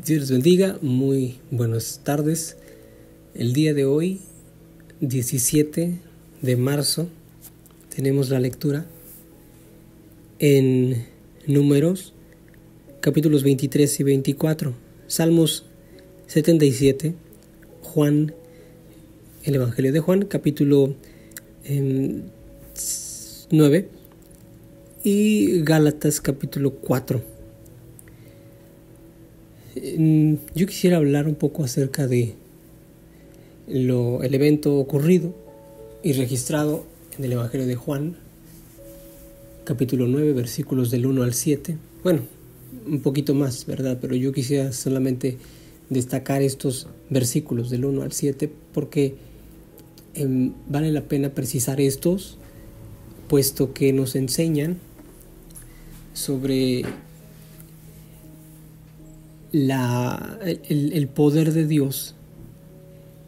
Dios les bendiga, muy buenas tardes. El día de hoy, 17 de marzo, tenemos la lectura en Números, capítulos 23 y 24, Salmos 77, Juan, el Evangelio de Juan, capítulo 9 y Gálatas, capítulo 4. Yo quisiera hablar un poco acerca de el evento ocurrido y registrado en el Evangelio de Juan, capítulo 9, versículos del 1 al 7. Bueno, un poquito más, ¿verdad? Pero yo quisiera solamente destacar estos versículos del 1 al 7 porque vale la pena precisar estos, puesto que nos enseñan sobre el poder de Dios,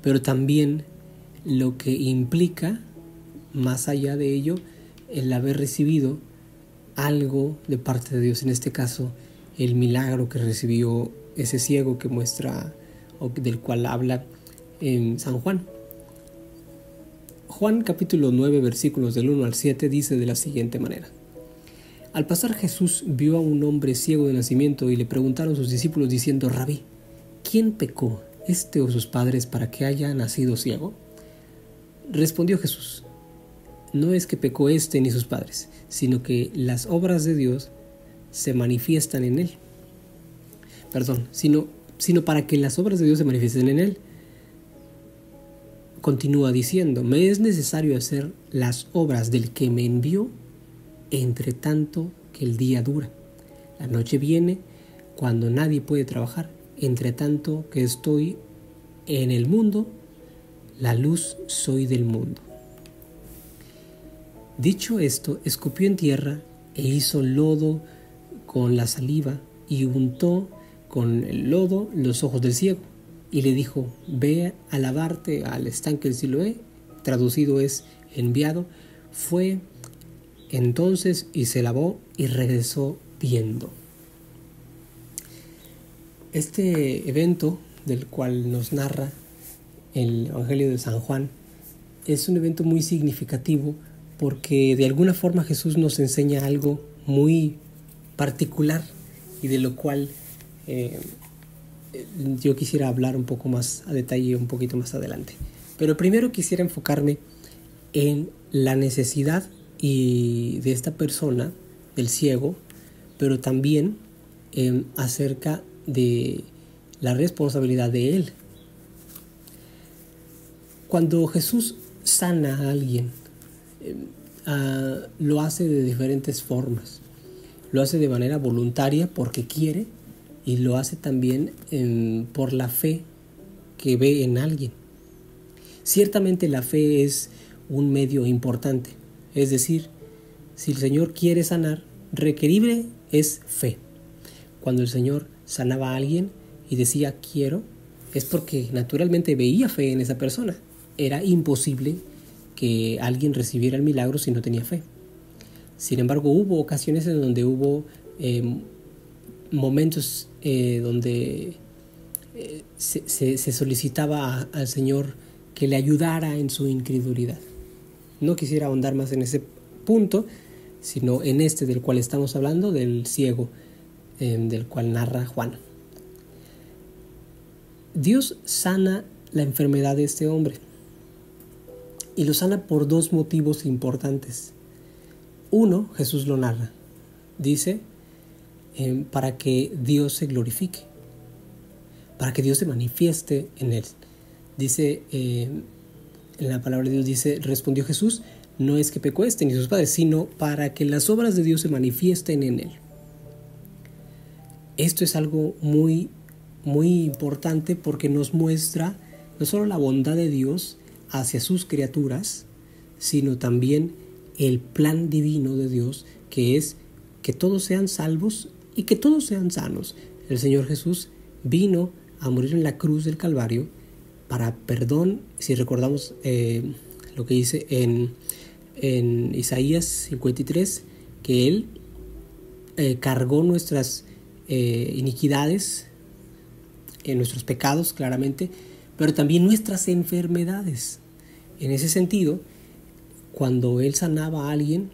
pero también lo que implica, más allá de ello, el haber recibido algo de parte de Dios. En este caso, el milagro que recibió ese ciego que muestra, o del cual habla en San Juan. Juan capítulo 9, versículos del 1 al 7 dice de la siguiente manera: Al pasar Jesús vio a un hombre ciego de nacimiento y le preguntaron sus discípulos diciendo: Rabí, ¿quién pecó, este o sus padres, para que haya nacido ciego? Respondió Jesús: No es que pecó este ni sus padres, sino que las obras de Dios se manifiestan en él. Sino para que las obras de Dios se manifiesten en él. Continúa diciendo: Me es necesario hacer las obras del que me envió, entre tanto que el día dura. La noche viene cuando nadie puede trabajar. Entre tanto que estoy en el mundo, la luz soy del mundo. Dicho esto, escupió en tierra e hizo lodo con la saliva y untó con el lodo los ojos del ciego y le dijo: Ve a lavarte al estanque del Siloé, traducido es enviado. Fue entonces y se lavó y regresó viendo. Este evento del cual nos narra el Evangelio de San Juan es un evento muy significativo porque de alguna forma Jesús nos enseña algo muy particular y de lo cual yo quisiera hablar un poco más a detalle un poquito más adelante. Pero primero quisiera enfocarme en la necesidad y de esta persona, del ciego, pero también acerca de la responsabilidad de él. Cuando Jesús sana a alguien, lo hace de diferentes formas. Lo hace de manera voluntaria porque quiere, y lo hace también por la fe que ve en alguien. Ciertamente la fe es un medio importante. Es decir, si el Señor quiere sanar, requerible es fe. Cuando el Señor sanaba a alguien y decía quiero, es porque naturalmente veía fe en esa persona. Era imposible que alguien recibiera el milagro si no tenía fe. Sin embargo, hubo ocasiones en donde hubo momentos donde se solicitaba al Señor que le ayudara en su incredulidad. No quisiera ahondar más en ese punto, sino en este del cual estamos hablando, del ciego, del cual narra Juan. Dios sana la enfermedad de este hombre y lo sana por dos motivos importantes. Uno, Jesús lo narra. Dice, para que Dios se glorifique, para que Dios se manifieste en él. Dice, en la palabra de Dios dice, respondió Jesús: No es que pecó este ni sus padres, sino para que las obras de Dios se manifiesten en él. Esto es algo muy, muy importante porque nos muestra no solo la bondad de Dios hacia sus criaturas, sino también el plan divino de Dios, que es que todos sean salvos y que todos sean sanos. El Señor Jesús vino a morir en la cruz del Calvario para perdón. Si recordamos lo que dice en Isaías 53, que Él cargó nuestras iniquidades nuestros pecados, claramente, pero también nuestras enfermedades. En ese sentido, cuando Él sanaba a alguien,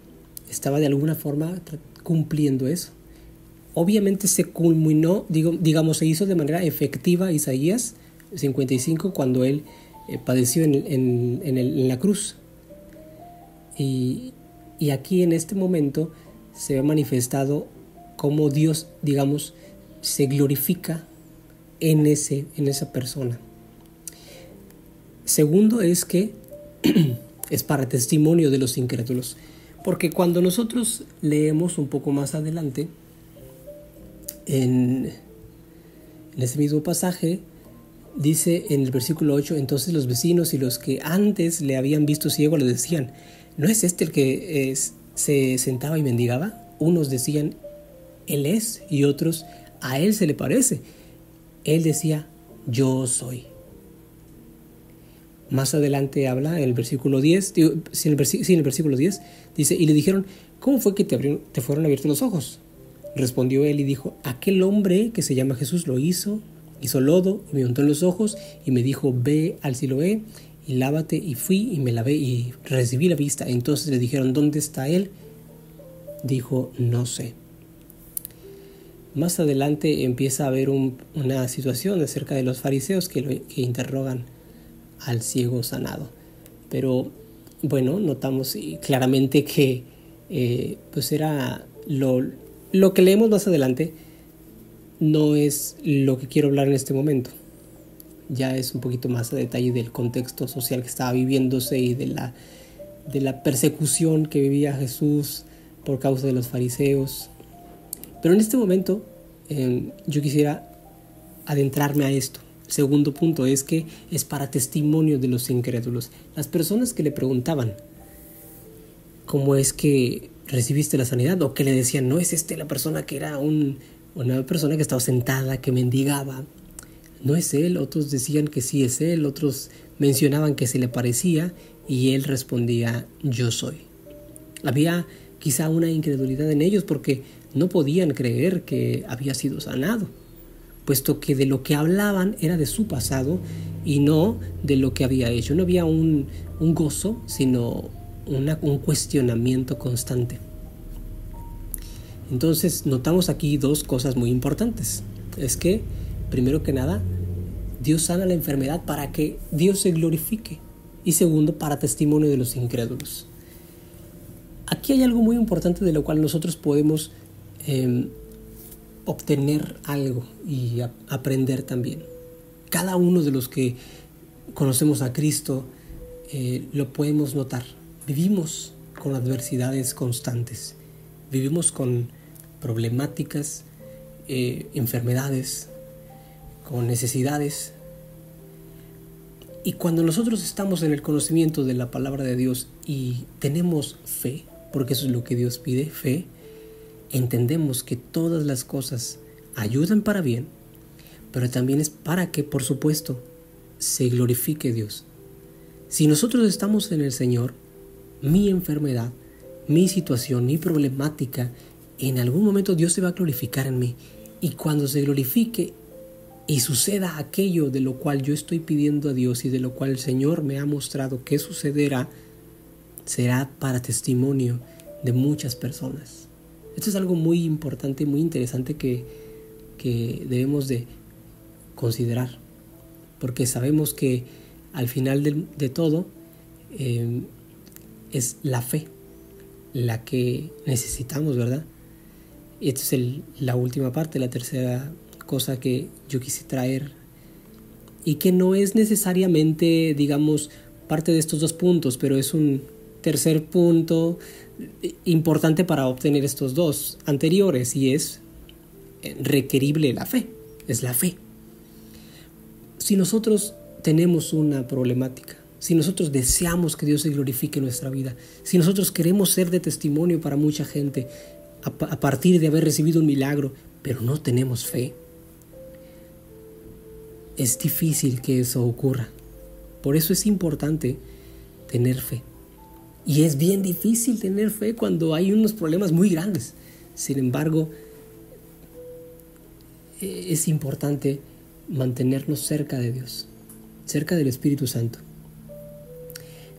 estaba de alguna forma cumpliendo eso. Obviamente se culminó, se hizo de manera efectiva Isaías 55 cuando Él padeció en la cruz. Y aquí en este momento se ve manifestado cómo Dios, se glorifica en esa persona. Segundo es que es para testimonio de los incrédulos. Porque cuando nosotros leemos un poco más adelante, en ese mismo pasaje, dice en el versículo 8, entonces los vecinos y los que antes le habían visto ciego le decían, ¿no es este el que se sentaba y mendigaba? Unos decían, él es, y otros, a él se le parece. Él decía, yo soy. Más adelante habla en el versículo 10, en el versículo 10, dice, y le dijeron, ¿cómo fue que te fueron abiertos los ojos? Respondió él y dijo, aquel hombre que se llama Jesús lo hizo lodo y me untó en los ojos y me dijo, ve al Siloé y lávate, y fui y me lavé y recibí la vista. Entonces le dijeron, ¿dónde está él? Dijo, no sé. Más adelante empieza a haber una situación acerca de los fariseos que interrogan al ciego sanado. Pero bueno, notamos claramente que pues era lo que leemos más adelante. No es lo que quiero hablar en este momento. Ya es un poquito más a detalle del contexto social que estaba viviéndose y de la persecución que vivía Jesús por causa de los fariseos. Pero en este momento yo quisiera adentrarme a esto. El segundo punto es que es para testimonio de los incrédulos. Las personas que le preguntaban ¿cómo es que recibiste la sanidad? O que le decían, ¿no es la persona que era una persona que estaba sentada, que mendigaba? No es él. Otros decían que sí es él, otros mencionaban que se le parecía y él respondía, yo soy. Había quizá una incredulidad en ellos porque no podían creer que había sido sanado, puesto que de lo que hablaban era de su pasado y no de lo que había hecho. No había un gozo, sino un cuestionamiento constante. Entonces notamos aquí dos cosas muy importantes. Es que, primero que nada, Dios sana la enfermedad para que Dios se glorifique. Y segundo, para testimonio de los incrédulos. Aquí hay algo muy importante de lo cual nosotros podemos obtener algo y aprender también. Cada uno de los que conocemos a Cristo lo podemos notar. Vivimos con adversidades constantes. Vivimos con problemáticas, enfermedades, con necesidades. Y cuando nosotros estamos en el conocimiento de la palabra de Dios y tenemos fe, porque eso es lo que Dios pide, fe, entendemos que todas las cosas ayudan para bien, pero también es para que, por supuesto, se glorifique Dios. Si nosotros estamos en el Señor, mi enfermedad, mi situación, mi problemática, en algún momento Dios se va a glorificar en mí. Y cuando se glorifique y suceda aquello de lo cual yo estoy pidiendo a Dios y de lo cual el Señor me ha mostrado que sucederá, será para testimonio de muchas personas. Esto es algo muy importante y muy interesante que debemos de considerar, porque sabemos que al final de todo es la fe la que necesitamos, ¿verdad? Y esta es la última parte, la tercera cosa que yo quise traer y que no es necesariamente, parte de estos dos puntos, pero es un tercer punto importante para obtener estos dos anteriores, y es requerible la fe, es la fe. Si nosotros tenemos una problemática, si nosotros deseamos que Dios se glorifique en nuestra vida, si nosotros queremos ser de testimonio para mucha gente a partir de haber recibido un milagro, pero no tenemos fe, es difícil que eso ocurra. Por eso es importante tener fe. Y es bien difícil tener fe cuando hay unos problemas muy grandes. Sin embargo, es importante mantenernos cerca de Dios, cerca del Espíritu Santo.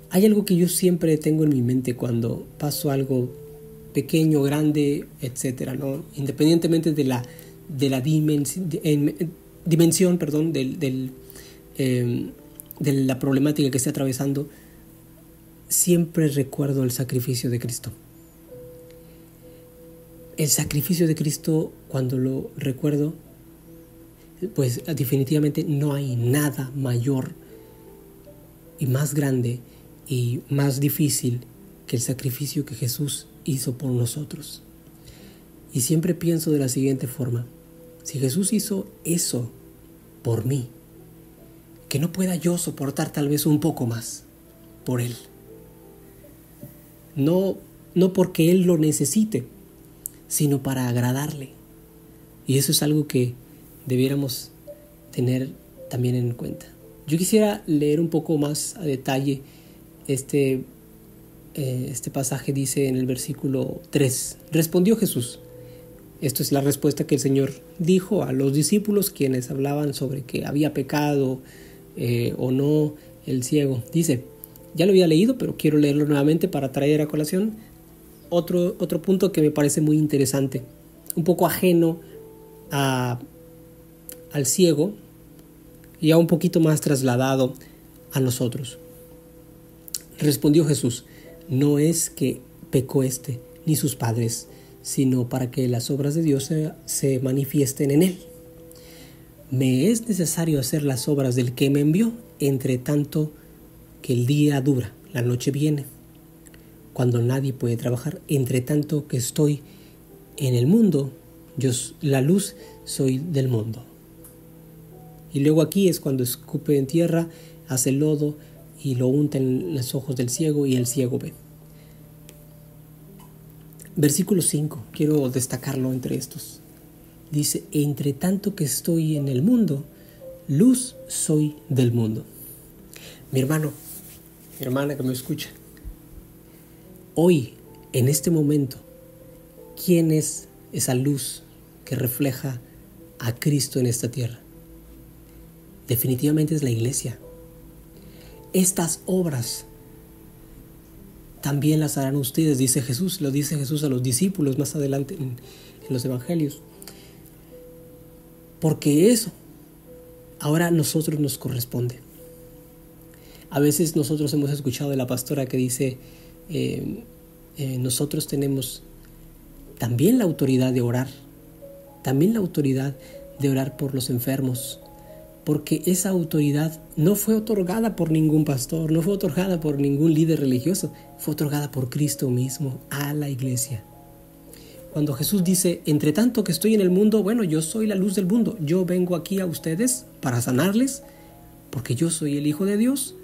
Hay algo que yo siempre tengo en mi mente cuando paso algo pequeño, grande, etcétera, ¿no? Independientemente de la dimensión, de la problemática que esté atravesando, siempre recuerdo el sacrificio de Cristo. El sacrificio de Cristo, cuando lo recuerdo, pues definitivamente no hay nada mayor y más grande y más difícil que el sacrificio que Jesús hizo por nosotros. Y siempre pienso de la siguiente forma: si Jesús hizo eso por mí, que no pueda yo soportar tal vez un poco más por Él. No porque Él lo necesite, sino para agradarle. Y eso es algo que debiéramos tener también en cuenta. Yo quisiera leer un poco más a detalle este pasaje. Dice en el versículo 3: respondió Jesús. Esto es la respuesta que el Señor dijo a los discípulos, quienes hablaban sobre que había pecado o no el ciego. Dice, ya lo había leído, pero quiero leerlo nuevamente para traer a colación otro punto que me parece muy interesante, un poco ajeno al ciego y a un poquito más trasladado a nosotros. Respondió Jesús: no es que pecó ni sus padres, sino para que las obras de Dios se manifiesten en él. Me es necesario hacer las obras del que me envió, entre tanto que el día dura, la noche viene, cuando nadie puede trabajar. Entre tanto que estoy en el mundo, yo la luz soy del mundo. Y luego aquí es cuando escupe en tierra, hace lodo y lo unta en los ojos del ciego, y el ciego ve. Versículo 5, quiero destacarlo entre estos. Dice, entre tanto que estoy en el mundo, luz soy del mundo. Mi hermano, mi hermana que me escucha, hoy, en este momento, ¿quién es esa luz que refleja a Cristo en esta tierra? Definitivamente es la iglesia. Estas obras también las harán ustedes, dice Jesús. Lo dice Jesús a los discípulos más adelante en los evangelios. Porque eso ahora a nosotros nos corresponde. A veces nosotros hemos escuchado de la pastora que dice, nosotros tenemos también la autoridad de orar, también la autoridad de orar por los enfermos, porque esa autoridad no fue otorgada por ningún pastor, no fue otorgada por ningún líder religioso, fue otorgada por Cristo mismo a la iglesia. Cuando Jesús dice, entre tanto que estoy en el mundo, bueno, yo soy la luz del mundo, yo vengo aquí a ustedes para sanarles, porque yo soy el Hijo de Dios.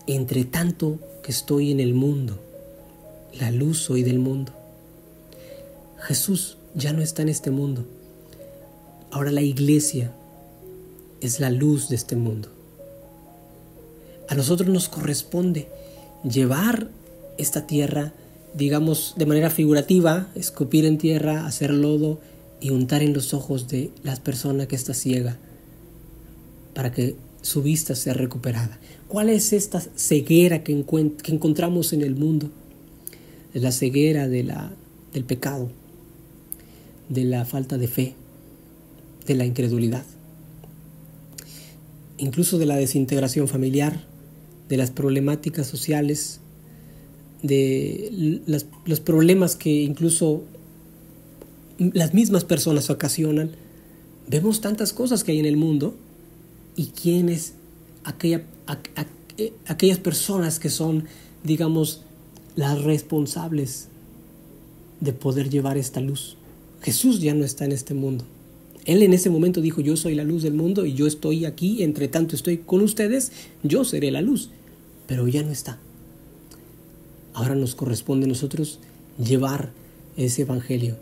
Entre tanto que estoy en el mundo, la luz soy del mundo. Jesús ya no está en este mundo. Ahora la iglesia es la luz de este mundo. A nosotros nos corresponde llevar esta tierra, digamos de manera figurativa, escupir en tierra, hacer lodo y untar en los ojos de la persona que está ciega para que su vista sea recuperada. ¿Cuál es esta ceguera que encontramos en el mundo? Es la ceguera del pecado, de la falta de fe, de la incredulidad, incluso de la desintegración familiar, de las problemáticas sociales, de los problemas que incluso las mismas personas ocasionan. Vemos tantas cosas que hay en el mundo, y quiénes aquellas personas que son, digamos, las responsables de poder llevar esta luz. Jesús ya no está en este mundo. Él en ese momento dijo, yo soy la luz del mundo y yo estoy aquí, entre tanto estoy con ustedes, yo seré la luz. Pero ya no está. Ahora nos corresponde a nosotros llevar ese evangelio,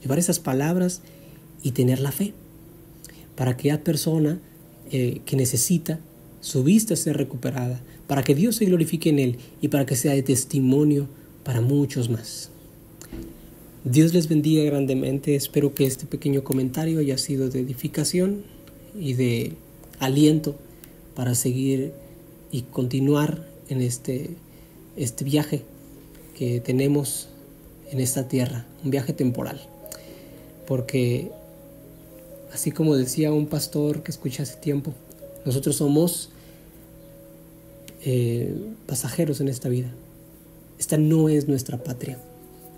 llevar esas palabras y tener la fe para que aquella persona que necesita su vista sea recuperada, para que Dios se glorifique en él y para que sea de testimonio para muchos más. Dios les bendiga grandemente. Espero que este pequeño comentario haya sido de edificación y de aliento para seguir y continuar en este viaje que tenemos en esta tierra, un viaje temporal. Porque así como decía un pastor que escuché hace tiempo, nosotros somos pasajeros en esta vida. Esta no es nuestra patria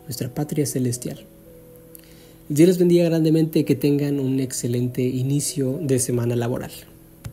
es celestial. Dios les bendiga grandemente, que tengan un excelente inicio de semana laboral.